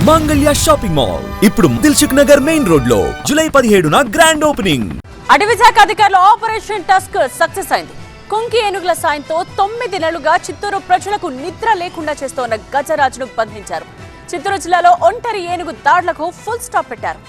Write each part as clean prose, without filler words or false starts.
Mangalya shopping mall ఇప్పుడు Dilsukh Nagar main road లో July 17న grand opening. అటవీ శాఖ అధికారుల ఆపరేషన్ టస్క్ సక్సెస్ అయింది. కుంకి ఏనుగుల సాయంతో 9 నెలలుగా చిత్తూరు ప్రజలకు నిద్ర లేకుండా చేస్తోన్న గజరాజును బంధించారు. చిత్తూరు జిల్లాలో ఒంటరి ఏనుగు దాడులకు ఫుల్ స్టాప్ పెట్టారు.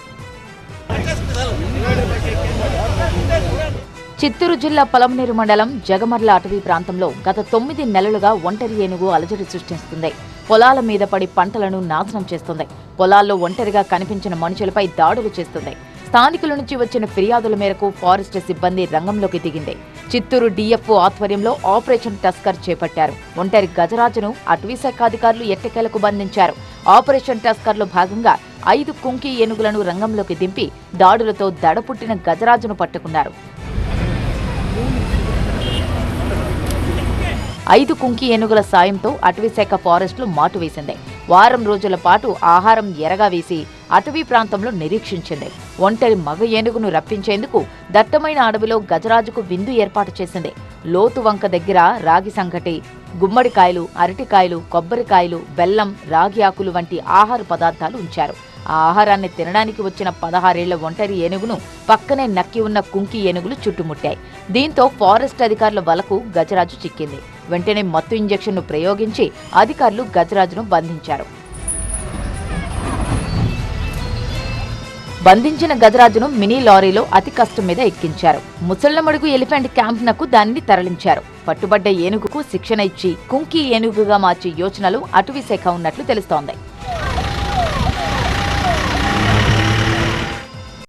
చిత్తూరు జిల్లా పలమనేరు మండలం జగమర్ల అటవీ ప్రాంతంలో గత 9 నెలలుగా ఒంటరి ఏనుగు అలజడి సృష్టిస్తుంది. పొలాల మీద పడి పంటలను నాశనం చేస్తుంది. పొలాల్లో ఒంటరిగా కనిపించిన మనుషులపై దాడులు చేస్తుంది. స్థానికుల నుంచి వచ్చిన ఫిర్యాదుల మేరకు ఫారెస్ట్ సిబ్బంది రంగంలోకి దిగింది. చిత్తూరు డిఎఫ్ఓ ఆధ్వర్యంలో ఆపరేషన్ టస్కర్ చేపట్టారు. ఒంటరి గజరాజును అటవీ శాఖ అధికారులు ఎట్టకేలకు బంధించారు. ఆపరేషన్ టస్కర్ లో భాగంగా 5 కుంకి ఏనుగులను రంగంలోకి దింపి దాడులతో దడపుట్టిన గజరాజును పట్టుకున్నారు. 5 కుంకి ఏనుగుల సాయంతో అటవీశాఖ ఫారెస్టులు మాటు వేసింది. వారం రోజుల పాటు ఆహారం ఎరగా వేసి అటవీ ప్రాంతంలో నిరీక్షించింది. ఒంటరి మగ ఏనుగును రప్పించేందుకు దట్టమైన అడవిలో గజరాజుకు విందు ఏర్పాటు చేసింది. లోతు వంక దగ్గర రాగి సంగటి, గుమ్మడికాయలు, అరటికాయలు, కొబ్బరికాయలు, బెల్లం, రాగి ఆకులు వంటి ఆహార పదార్థాలు ఉంచారు. ఆ ఆహారాన్ని తినడానికి వచ్చిన 16 ఏళ్ల ఒంటరి ఏనుగును పక్కనే నక్కి ఉన్న కుంకి ఏనుగులు చుట్టుముట్టాయి. దీంతో ఫారెస్ట్ అధికారుల వలకు గజరాజు చిక్కింది. వెంటనే మత్తు ఇంజెక్షన్ను ప్రయోగించి అధికారులు గజరాజును బంధించారు. బంధించిన గజరాజును మినీ లారీలో అతి కష్టం మీద ఎక్కించారు. ముసళ్లమడుగు ఎలిఫెంట్ క్యాంప్నకు దానిని తరలించారు. పట్టుబడ్డ ఏనుగుకు శిక్షణ ఇచ్చి కుంకి ఏనుగుగా మార్చే యోచనలు అటవీ శాఖ ఉన్నట్లు తెలుస్తోంది.